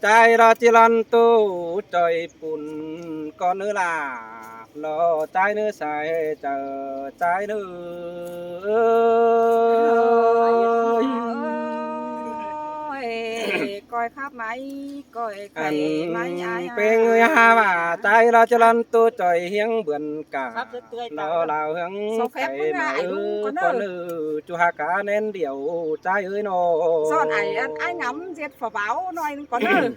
trái ra chỉ lăn tu trời bùn con nữa là lo trái nữa xài chờ trái nữa ơi coi khắp máy coi anh khẩy máy ai pe người ha mà trái ra chỉ lăn tu trời hiếng bươn cả Sắp tươi lo lao hướng sao phép với ai luôn con ơi chú ha cá nên điều trái ơi nó son ai ngắm giết phở báo nói con ơi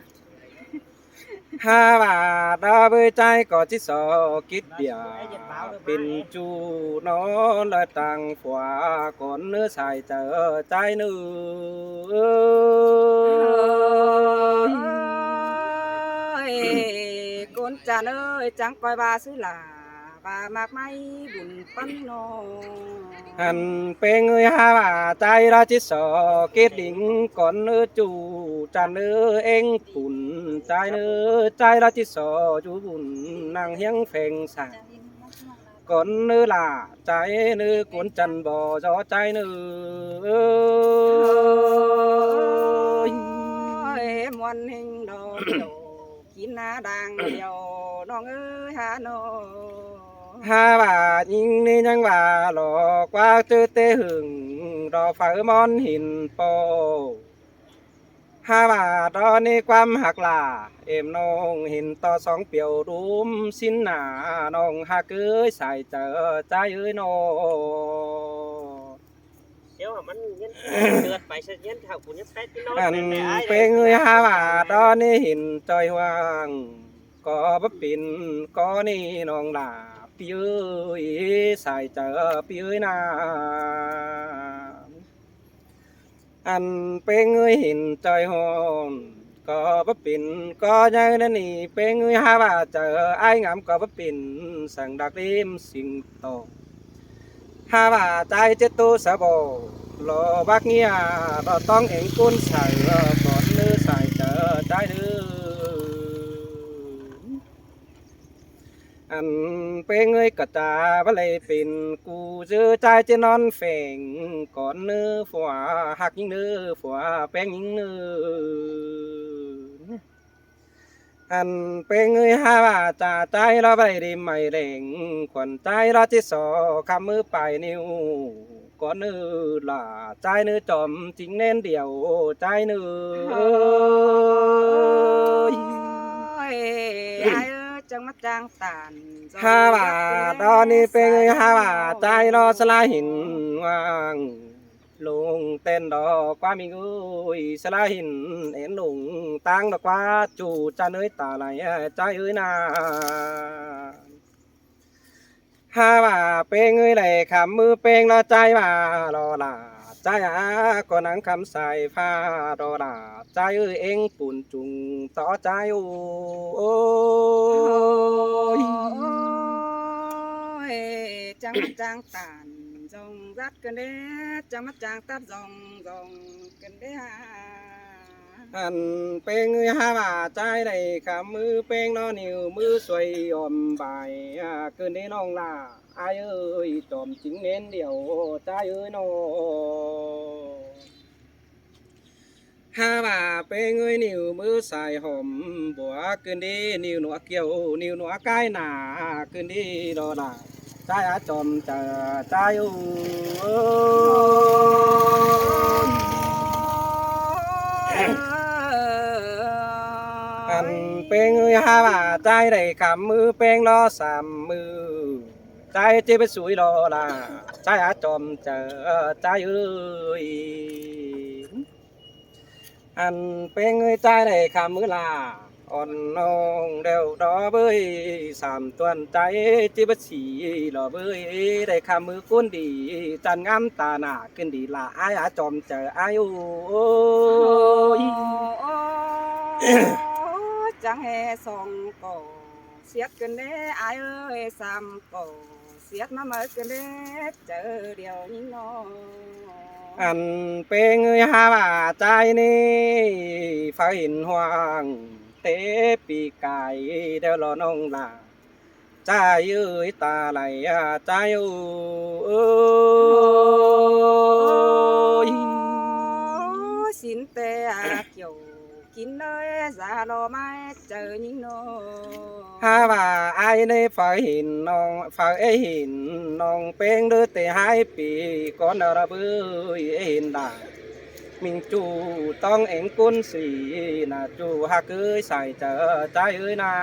ha và đó với trái có chỉ sợ kít địa pin chu nó là trăng phòa con nước xài chờ trái nữ ơi con chàng ơi chẳng coi ba xứ là và mạc máy buồn phân nô hành pe người ha và trái ra chỉ sợ kết đỉnh con nước chu tràn nước em bùn trái nước trái ra chỉ sợ chú bùn nàng hiếng phèn sài con nữ là trái nữ cuốn chân bò gió trái nữ ơi muôn hình đồ điều kín na đang điềuน้อง ơi hà nội ha bà nhìn đi nhang bà lò qua chữ tê hưởng đò phải món hình po ha bà đó ni quam hạc là em nong hình to sóng biểu đúm xin nà nong ha cưới xài chờ trái ơi nó nếu màมันยันเดือดไปเสร็จยันเขาคุณยันแป๊ดพี่น้อง anh pe người ha bà đó ni hình trời hoàng có bắp pin có ni nong là pi ơi xài chờ pi ơi na anh pe người hình trời hồn có bắp pin có nhai nên nì pe người ha bà chờ ai ngắm có bắp pin sang đặc đêm sinh tổ ha bà trai chết tu sợ bồ lo bác nghĩa lo tông em côn xài còn nữ xài chờ trái nữ anh pe người cất trà với lại pin cu dư trai trên non phèn còn nữ phòa hạc những nữ phòa pe những nữ anh pe người ha bà trà trai lo vậy đi mày đèn quần trai lo chỉ sò khăm mưa bài niu có nữ là trai nữ trộm chính nên điều trai nữ ơi ai ơi trong mắt trang tàn ha bà đó ni pe người ha bà trai lo sala hình hoàng lùng tên đó qua mình ơi sala hình én lùng tang đó qua chủ cha nơi ta lại trai ơi na ha bà pe người này khám mưa pe lo trai bà lo là trai có nắng khám xài pha đó là trai ơi em bùn trùng tỏ trai ôi trắng mắt trang tàn dòng rát cơn đế trắng mắt trang táp dòng dòng cơn đế anh pe người ha bà trai này khám mưa pe nó nhiều mưa xoay ôm bài cơn đế non là ai ơi trộm chính nên điều trai ơi nó ha bà pe người nhiều mưa xài hòm bùa cơn đi nhiều nọ kiều nhiều nọ cái nà cơn đi đó là trai á trộm chờ trai ơi anh pe người ha bà trai này cầm mưa pe lo sàm mưa trai chơi bên suối đó là trai á trộm chờ trai ơi anh pe người trai này khám mưa là on nong đều đó với sàm tuần trái chỉ bất chỉ lo với đây khám mưa cuốn đi tràn ngắm ta nà kinh đi là ai á trộm chờ ai ơi chẳng hề song cổ xiết cơn đế ai ơi sam cổ xiết mà mới cơn đế chờ điều như nó anh pe người ha bà trai ni phải hình hoàng tế bị cài đều lo nông là trai ơi ta lại trai ơi xin tê kiểu กินเลยจะรอไม่เจอยิงโน ha và ai đây phải hình non phải ấy hình non bên đưa tề hai bị con ở bơi hình đà mình chủต้องเอ็งกุนสีนะจูฮักเอ้ยใส่เจอใจเอ้ยนา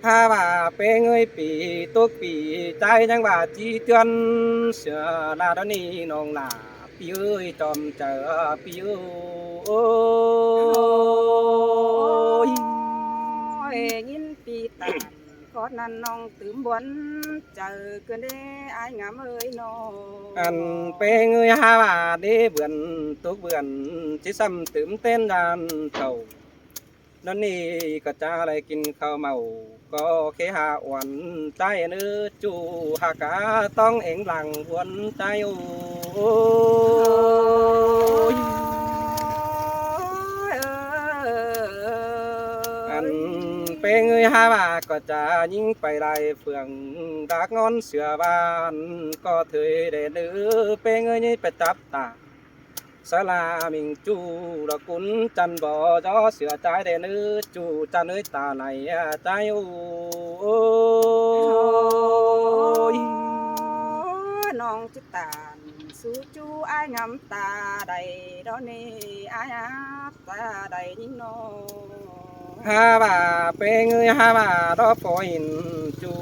ถ้าว่าเป็นเอ้ยปีตุกปีใจยังว่าจีเตือนเสือลาดนี้น้องลาปีเอ้ยจอมเจอปีเอ้ย ยินปีตานขอนั้นน้องตื่มบวนเจอเกินได้อายงามเอ้ยน้อง อันเป็นเอ้ยฮาว่าได้เบื่อนตุกเบื่อนจิซ้ำตื่มเต้นดันเท่านั่นนี่ก็จะอะไรกินข้าวเมาก็แค่หาอ่อนใจเนื้อจูหากาต้องเอ็งหลังวนใจโอ้ยอันเป็นเงยหาว่าก็จะยิ่งไปไล่เฟืองดักงอนเสือบ้านก็เถยได้เนื้อเป็นเงยนี่ไปจับตาสลามิงจูดอกกุนจันบ่อจอเสือใจได้เนื้อจูจันเอ้ยตาไหลใจโอ้ย น้องจิตตานสู้จูอายงามตาใดดอนนี้อายอาบตาใดยิงน้อง ฮาว่าเป็นเงยฮาว่าดอกฝอยจู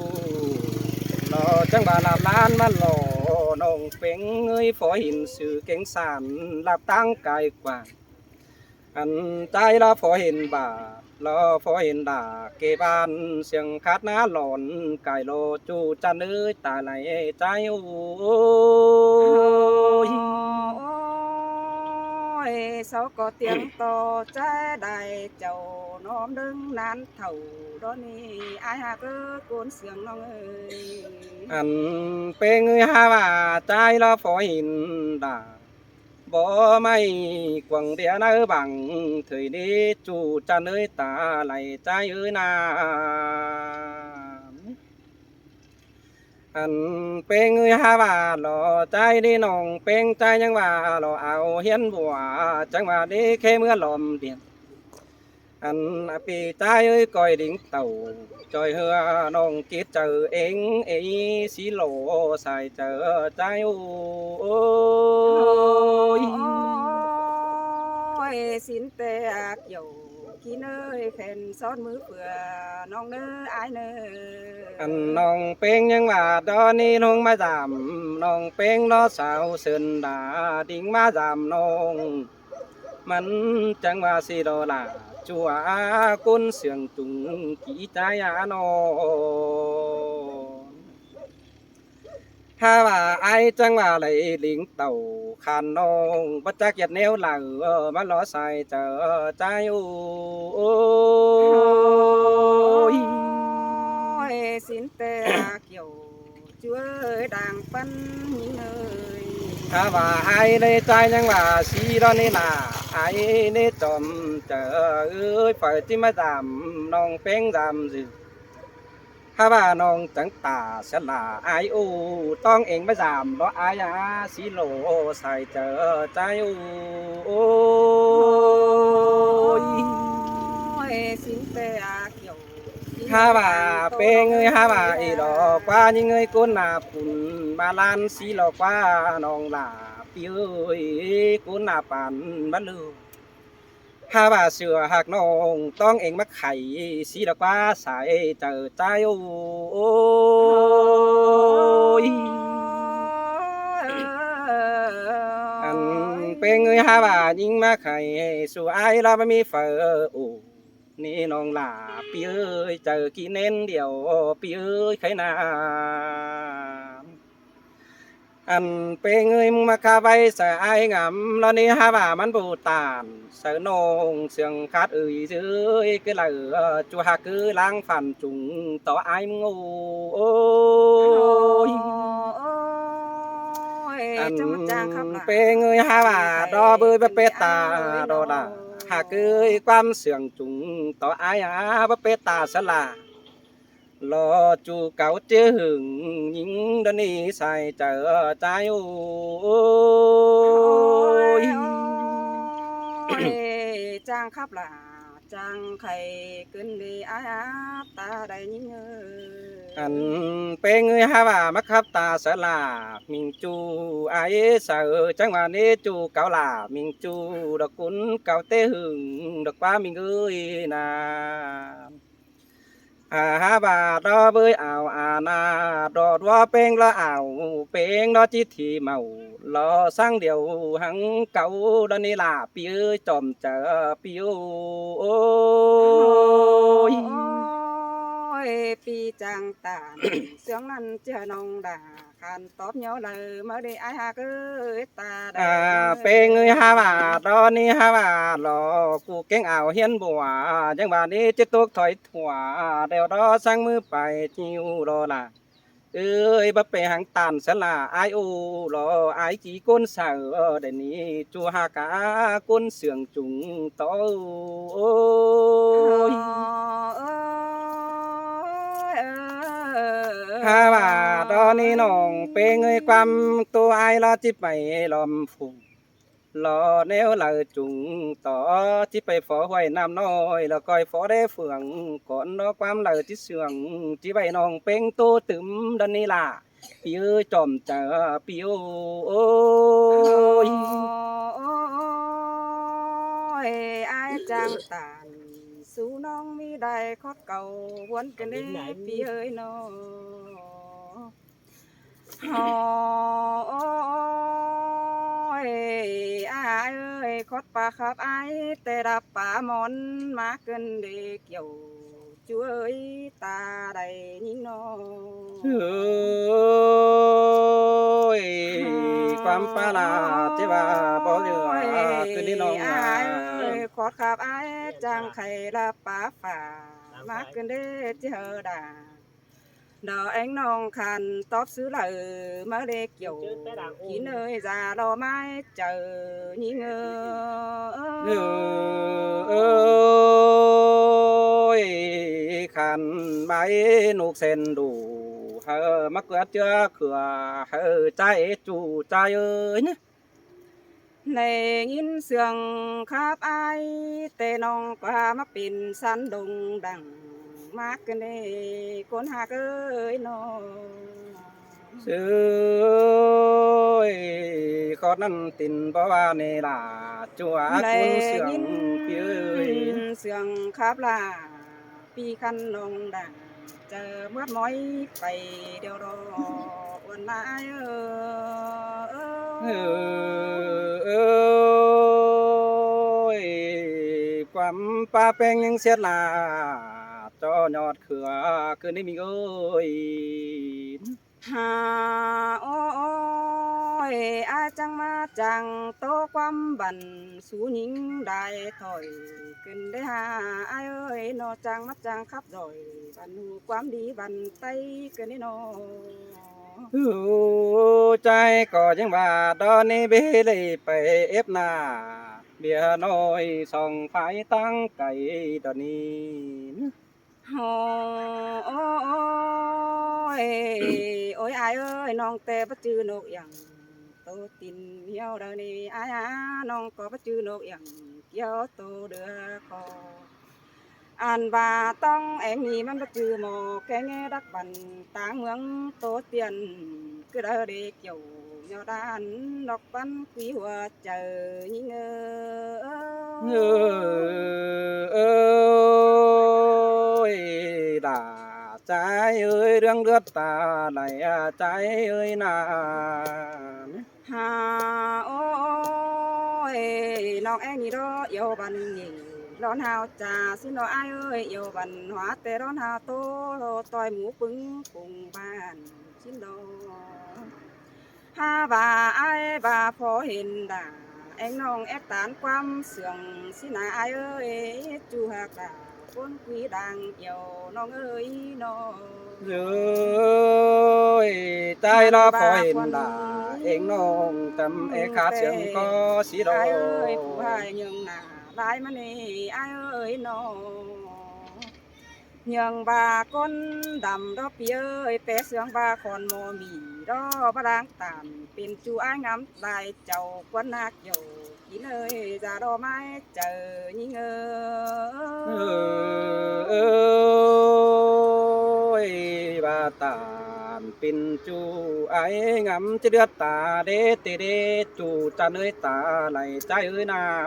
รอจังบาลาบล้านมันหล่อน้องเป็นเงยฝอยสื่อเก่งสานหลับตั้งกายกว่าอันใจเราฝอยบ่าเราฝอยด่าเกบานเสียงคัดน้าหลอนไก่โลจูจันเอ้ยตาไหลใจโอ้ย sao có tiếng to trái đại chầu nóm đứng nán thầu đó ni ai hà cơ cuốn sương long ơi อันเป็นเงยฮาว่าใจเราฝอยด่าบ่ไม่กวางเดียนะบังเถยนี้จูจันเอ้ยตาไหลใจเอ้ยนาอันเป็นเงยฮาว่าหล่อใจนี่น้องเป็นใจยังว่าหล่อเอาเฮียนบัวจังว่านี้แค่เมื่อลมเดียนอันปีใจเอ้ยก้อยดิ่งเต่าจอยเฮือน้องคิดเจอเองเอ้ยสีโหลใส่เจอใจโอ้ย ôi xin tê ác dầu khi nơi khen xót mưa vừa non nơ ai nơ อันน้องเป็งยังว่าตอนนี้น้องมาจำน้องเป็งน้อสาวเสินดาดิ่งมาจำน้องมันจังว่าสิโดลาจัวกุนเสียงตุงกี่ใจนอถ้าว่าไอจังว่าไหลลิงเต่าขันน้องบัจักยัดแนวหลังมาล้อใส่เจอใจโอ้ย ôi xin tê ác dầu chúa ơi đang phân những nơi ถ้าว่าไอ้ในใจยังว่าสีร้อนนี่ล่ะไอ้ในจอมเจอเอ้ยเปิดที่มาดำน้องเป้งดำสิถ้าว่าน้องจังตาสลาไอ้อูต้องเองมาดำเพราะไอ้ยาสีโลใส่เจอใจโอ้ย ôi xin tê ác dầu ถ้าว่าเป็นเงยถ้าว่าอีหลอกว่ายิ่งเงยก้นหน้าปุ่นมาลานสีหลอกว่าน้องหลาปีเอ้ยก้นหน้าปันบ้านลือถ้าว่าเสือหักน้องต้องเองมาไข่สีหลอกว่าใส่เจอใจโอ้ยอันเป็นเงยถ้าว่ายิ่งมาไข่สู่ไอ้เราไม่มีเฟอโอ้นี่น้องหลาปีเอ้ยเจอกี่เน้นเดียวปีเอ้ยใครนาอันเป็นเงยมึงมาคาไว้ใส่ไอ้งำแล้วนี่ฮาว่ามันบูตานใส่นงเสียงคัดเอ้ยเอ้ยcái là chùa hà cứ lang phản trùng tỏ ai ngu ôi อันเป็นเงยฮาว่าดอเบยบะเป็ดตาดอดาหากเอ้ยความเสื่องจุงต่ออายาบะเป็ดตาสลารอจูเก่าเจื้อหึงยิงดนี้ใส่เจอใจโอ้ย chàng khắp là chàng khay cơn đi ai áp ta đầy những อันเป็นเงยฮาว่ามักขับตาสลามิงจูไอเสือจังหวะนี้จูเกาลามิงจูดอกกุนเกาเตหึงดอกป้ามิงเอ้ยนาฮาบาดอเบยเอาอานาดอดัวเป็งละเอาเป็งดอจิทีเมาลอสั่งเดียวหังเก่าดอนี่ล่ะปีเอ้ยจอมเจอปีโอ้ย ôi pi chàng tàn sướng năn chờ nông đà khăn tóp nhớ lời mới đi ai ha cứ ta เป็นเงยฮาว่าตอนนี้ฮาว่าหลอกูเก่งเอาเฮียนบัวจังหวะนี้จะตกถอยถั่วเดี๋ยวรอสั่งมือไปจิวรอล่ะเอ้ยบ่ไปหังตันสละไอโอรอไอจีก้นเสือเดี๋ยวนี้จูหากาก้นเสืองจุงโตโอ้ย ฮาว่าตอนนี้น้องเป็นเงยความตัวไอรอจิไปลอมฝูรอแนวเหลาจุงต่อจิไปฝอไว้น้ำน้อยแล้วก้อยฝอได้เฟืองก่อนรอความเหลาจิเสืองจิไปน้องเป็นตัวตึมดอนนี้ล่ะพี่เอ้ยจอมเจอพี่โอ้ย ôi ai chàng tàn su nong mi đầy khót cầu quấn cái nếp pi ơi nó ôi ai ơi khót pa khắp ai tê đạp pa món má cân để kiểu chúa ơi ta đầy nhìn nó เอ้ยความปลาลาเจ้าว่าบ่เหลือคือนี่น้อง ai ơi khót khắp ai chàng khay là pa phà má cân để chờ đà đò anh nong khăn tóp xứ lờ mới để kiểu kín ơi già lo mai chờ nhí ngơ เอ้ยขันใบนุกเส้นดูเฮอมักเกิดเจือเขือเฮอใจจูใจเอ้ย này nhìn sương khắp ai tê nong qua mắt pin san đông đằng mát cái này con hạ ơi nó ซื้อขอนั่นตินเพราะว่านี่ล่ะจัวคุณเสียง này พี่เอ้ย nhìn sương khắp là pi khăn nong đằng chờ mất mỏi phải đều đó quần lại เอ้ยความป้าแป้งยังเสียดลาจอยอดเขือคืนนี้มีเอ้ย hà ôi ai chẳng mà chẳng tô quăm bẩn xú nhính đại thổi kinh đấy hà ai ơi nó chẳng mắt chẳng khắp rồi bẩn hù quăm đi bẩn tay kinh đấy nó ใจก็ยังว่าตอนนี้เบเลยไปเอฟหน้าเบียร์น้อยส่องไฟตั้งไก่ตอนนี้ ôi ôi ai ơi non tê bắt chư nộp yang tô tin hiếu đời này ai non có bắt chư nộp yang kéo tô đưa kho an và tông em nhìมันbắt chư mò cái nghe đắc bẩn táng mướn tô tiền cứ đỡ để kiểu nhỏ đàn đọc văn quý hòa chờ nhí ngơ เอ้ยด่าใจเอ้ยเรื่องเลือดตาไหลใจเอ้ยนาน hà ôiน้องem nhì đó yêu văn nhìร้อนหาวจ่าสิน้อยเอ้ยyêu văn hóa têร้อนหาวโตต่อยหมูปึ้งปุงบ้านชิ้นโดhà bà ai bà phó hiện đà anh nong ép tán quam sườn xin ai ơi chu hạc đà con quý đàng yêu nong ơi nó เอ้ยใจรอพอเห็นด่าเองน้องจำเอขาดเสียงก็สีดอ ai ơi phụ hai nhưng nà lại mà nè ai ơi nó nhường bà con đầm đó phía ơi bé sướng bà còn mò mì đó bà đang tàn pin chú ai ngắm lại chầu quân nạc dầu kín ơi ra đó mai chờ nhìn ơi bà tàn pin chu ai ngắm chứ đứa ta đế tê đế chu cha nơi ta này trái ơi na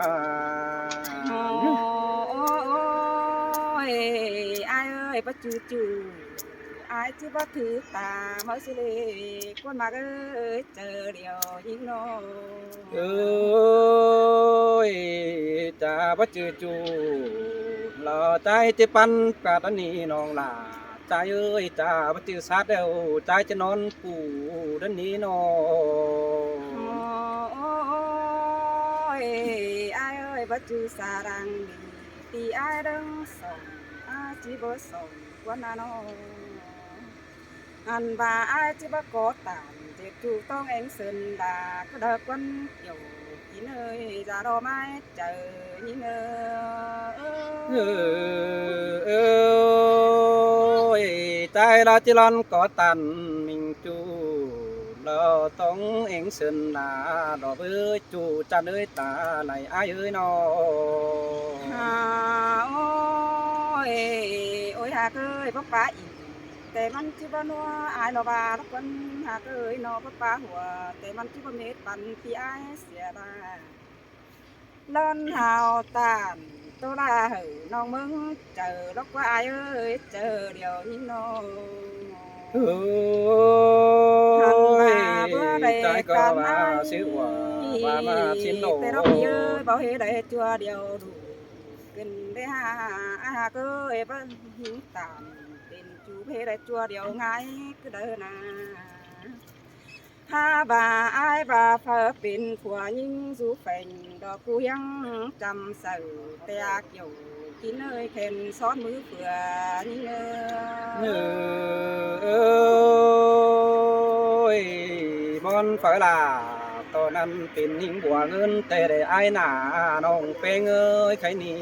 ôi ai ơi bắt chú chú ai chứ bắt thứ ta mới xử lý quân mà ơi chờ điều nhìn nó ơi cha bắt chư chu lò trái chế pan cả tani ni nong là trái ơi cha bắt chư sát đâu trái chế non củ đan ni nó ôi ai ơi bắt chú xa đang đi thì ai đang sống ai chỉ bớt sống quân à nó anh và ai chỉ bắt có tàn để chú tông anh sơn đã có đợt quân kiểu kín ơi ra đó mai chờ nhìn ơi trái đó chỉ lon có tàn mình chu lò tông anh sơn là đó với chu cha nơi ta này ai ơi nó ôi ôi hà ơi bác bá ýแต่มันที่บ้านว่าอายเราบาทุกคนหากเอ้ยนอป้าหัวแต่มันที่บ้านเม็ดปันพี่อายเสียดายล้อนหาวตานตัวลาเหยน้องมึงเจอล็อกว่าอายเอ้ยเจอเดี๋ยวนี้น้อง เอ้ยใจก็ว่าสิว่าว่ามาชินโน แต่เราพี่เอ้ยบอกให้ได้จัวเดียวดูกินได้หาเอ้ยบ้านหิงตามเป็นจูเพได้จัวเดียวไงก็เดินนาถ้าบ่าอายบ่าเฟอเป็นผัวยิ่งสูแฝงดอกกูยังจำสื่อแต่อยากอยู่กินเอ้ยเข็นซ้อนมือเผื่อยิ่งเอ้ยมอนphải là ตอนนั้นเป็นหิงบัวเงินแต่ได้อายหน้าน้องเป้งเอ้ยใครนี่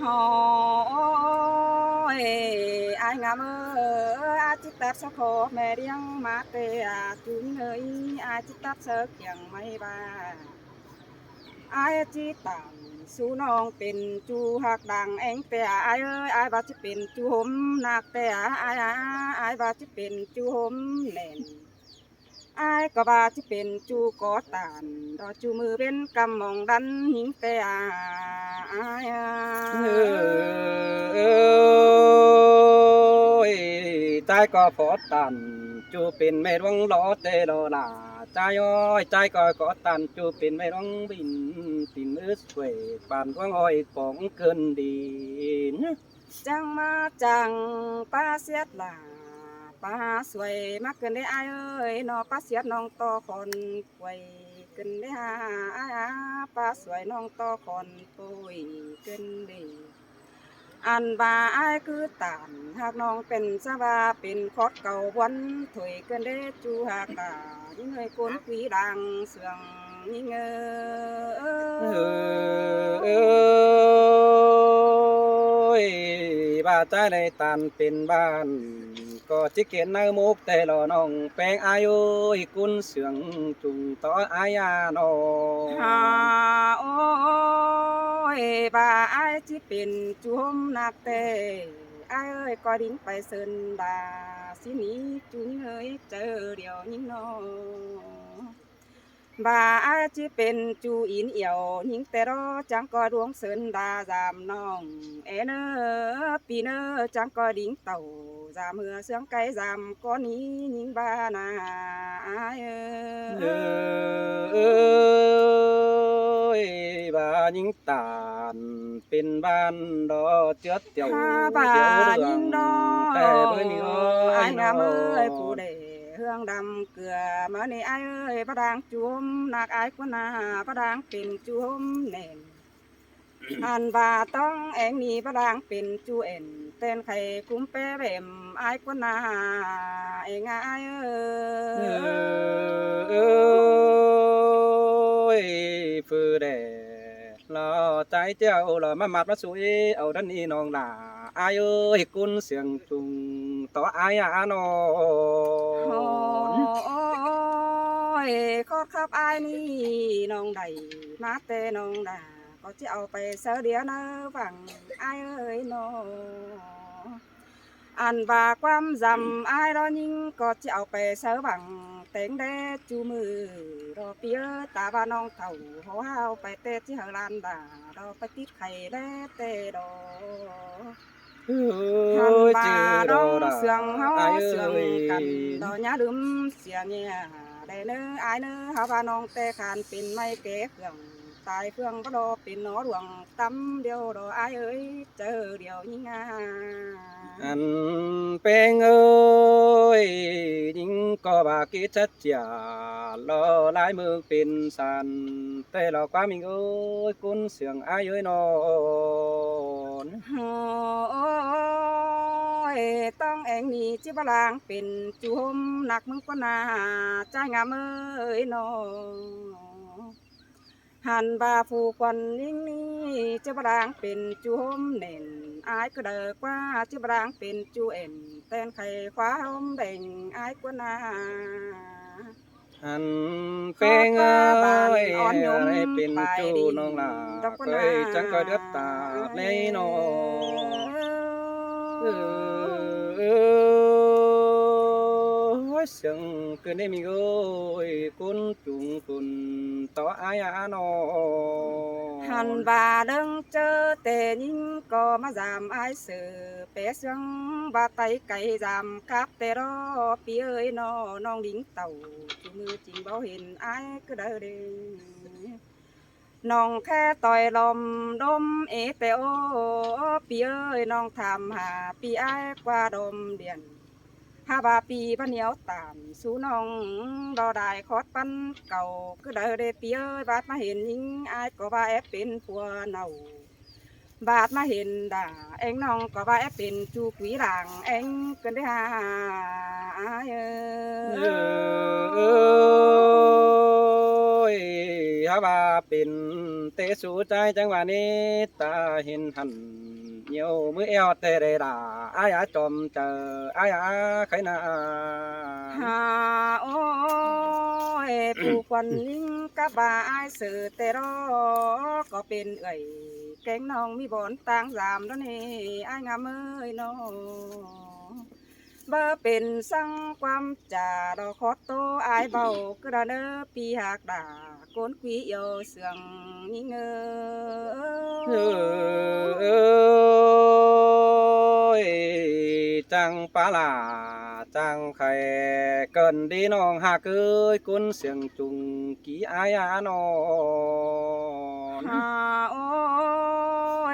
hỏi ai ngắm ai chỉ tát sao khó mẹ điang má tê chú ơi ai chỉ tát sơ chẳng may ba ai chỉ tạm su nong เป็นจูหักดังเองแต่อายเอ้ยอายว่าจะเป็นจูหมนักแต่อายว่าจะเป็นจูหมแน่นอายก็ว่าจะเป็นจูกอตานรอจูมือเป็นกำมองดันหิงแต่อาย เอ้ยใจก็พอตันจูเป็นไม่ร้องล้อเตลอลาใจอ้อยใจก็ตันจูเป็นไม่ร้องบินตินมือสวยปานร้องอ้อยปองเกินดี จังมาจังป้าเสียดหลาป้าสวยมากเกินได้อายเอ้ยนอป้าเสียดน้องต่อคนป่วยเกินได้ป้าสวยน้องต่อคนป่วยเกินดีอันบ่าอายคือตานหากน้องเป็นสบาเป็นคอดเก่าวันถอยเกินได้จูหากตายิ่งเงยก้นคุยดังเสืองยิ่งเอ้ยบ้าใจในตันเป็นบ้านก็จิเกนนามุกแต่ละน้องแปลงอายุกุนเสืองจุงต่ออายานอ โอ้ยบ่าอายที่เป็นจุ่มนักเตะอายเอ้ยก็ดิ้นไปเซินดาสินี้จุงเอ้ยเจอเดี๋ยวนี้น้องบ่าอายที่เป็นจูอินเอี่ยวยิงแต่รอจังก็ดวงเซินดาจามน้องเอเนอปีเนอจังก็ดิ้งเต่าจามเมื่อเสียงไก่จามก็นี้ยิงบ้านาอายเอ้ยบ้ายิงตานเป็นบ้านดอเจือเตียว ถ้าบ่า เตียวเรื ยิ อง งดอ แต่เบอร์นี้ อายงามเอ้ยผู้ใดเฮืองดำเกลือมานี่อายเอ้ยพระดางจุ่มนักอายกว่านาพระดางเป็นจุ่มแน่นอันบ่าต้องเองนี่พระดางเป็นจูเอ็นเต้นไข่คุ้มเป้เบ่มอายกว่านาเองอายเอ้ยฟื้นแดดรอใจเจ้ารอมามัดมาสวยเอาด้านนี้น้องหลา ai ơi cun xiềng trùng tỏ ai à nó ยขอครับอายนี่น้องใดมาแต่น้องดาก็จะเอาไปเสียเดียวนะฟังอายเอ้ยน้ออันว่าความจำอายรอยิงก็จะเอาไปเสียบังแต่งแดดจูมือรอเปียตาว่าน้องเต่าหัวเอาไปเตะที่หาลานดาเราไปติดไข่แดดเตะดอ หัน ơi บา chứ ดอง đồ เสืองเฮา đã ai เสืองกัน ơi ดอกหญ้าลืมเสียเนี่ยได้เนื้ออายเนื้อหาว่าน้องแต่ขานเป็นไม่เก๋เครื่องตายเครื่องบ่ดอเป็นหนอดวงตำเดียวดอกอายเอ้ยเจอเดียวยิ่งงา anh bên ơi nhưng có bà kia chất chả lo lái mương pin sàn tê lo quá mình ơi cún xiềng ai ơi nó โอ้ยต้องเองนี่จิบลางเป็นจุ่มหนักมึงก็นาใจงามเอ้ยน้อหันบาผูกวันนิ่งนี่จิบลางเป็นจุ่มเน่นอายก็เด้อกว่าจิบลางเป็นจุเอ็นแตนไข่คว้าหอมเด่งอายก็นา anh bên ơi ai bên chú nong là coi chẳng coi đất ta lấy nó sừng cứ nên mình ơi cún trùng cún tỏ ai à nó หันบาเดิงเจอแต่ยิ่งก็มาจามอายเสือเปเสียงบาไตไก่จามครับแต่รอปีเอ้ยน้อน้องดิ้งเต่าจูมือจริงบ่เห็นอายก็เด้อเด้น้องแค่ต่อยลมดมเอแต่โอปีเอ้ยน้องทำหาปีอายกว่าดมเดียน หาบาปีปะเหนียวตามสู่น้องดอได้คอดปันเก่าก็เด้อเดปีเอ้ยบาดมาเห็นยิงอายก็ว่าแอบเป็นผัวเน่าบาดมาเห็นด่าเอ็งน้องก็ว่าแอบเป็นจูกุยหลังเอ็งกันได้หาอายơi hả bà pin tê sú trai chẳng bà ní ta hình hành nhiều mới eo tê đề đà ai á chòm chờ ai á khải na หาโอ้ยผู้ควันลิงกับบาอายสื่อแต่รอก็เป็นเอ่ยแกงน้องมีบ่อนต่างสามแล้วนี่อายงามเอ้ยน้องบ่เป็นสังความจ่าดอกคอโตอายเบากระเนอปีหากด่าโกนคุยเอียวเสืองยิงơi chẳng pa là chẳng khai cần đi nong hạ cưới cuốn xiềng trùng ký ai á nó หาโอ้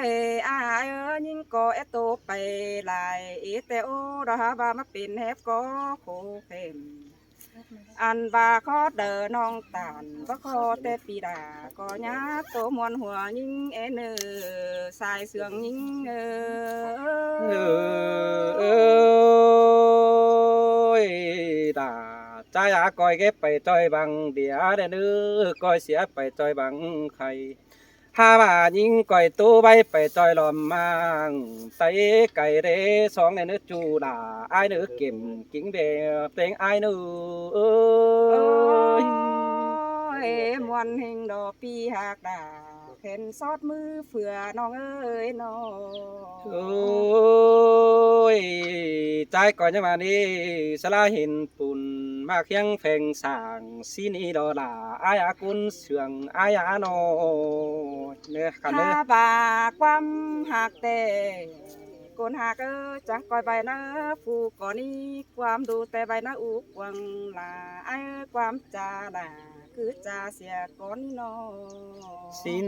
ยอายเอ้ยยิ่งก็เอโตไปหลายเอแต่โอดาบามาเป็นแฮบก็โคเข้มอันบาขอเดอน้องตานบ่ขอแต่ปีดาก็ญาโตมวนหัวยิ่งเอเนอสายเสืองยิ่งơi đã trái á coi ghép phải chơi bằng đĩa để nữ coi xía phải chơi bằng khay ha bà nhìn coi tu bay phải chơi lòm mang tay cày để xong này nữ chu đã ai nữ kiểm kính về tên ai nữ ơi ยมวนเฮงดอกปีหากดาเห็นซอดมือเฟือน้องเอ้ยน้อง ôi trái coi nhưng mà đi sẽ là hình bùn mà khiêng phèn sàng xin ý đó là ai á cún sườn ai á nó nè khăn ถ้า nè บาความหักแต่คนหักจังคอยใบนะผู้ก่อนนี้ความดูแต่ใบนะอุกวังลาไอ้ความจาดาคือจาเสียก่อนน้อง xin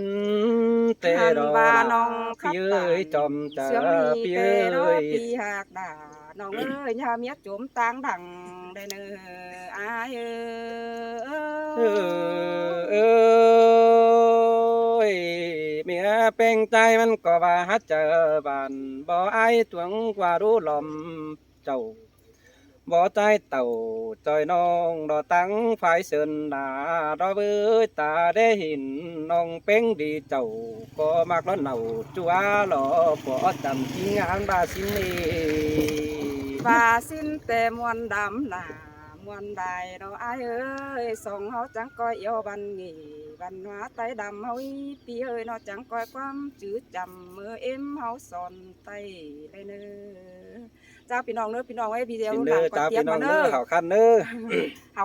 tê đó là pi ơi chòm เสียง chờ มี pi แต่รอ ơi ปีหักดาน้องเอ้ยยาเมียจมตางดังได้เนออายơi mẹ bên tayมันก็ว่าฮัดเจอบ้านบ่ไอ้ตวงกว่ารู้ลมเจ้า bỏ trái tàu trời non đò tăng phải sơn đà đò với ta để hình non bén đi chầu có mặc nó nầu chúa lọ bỏ tầm chính án ba xin đi và xin tề muôn đám là muôn đài đó ai ơi song háo chẳng coi yêu văn nghỉ văn hóa tay đầm háo ý pi ơi nó chẳng coi quam chữ chầm mưa êm háo son tay lên nơ เจ้าพี่น้องเด้อพี่น้องไว้พี่เดียว xin หลัง nơ ก่อน chào เตรีย phi มมา non เด้อ nơ hảo khăn nơ เฮา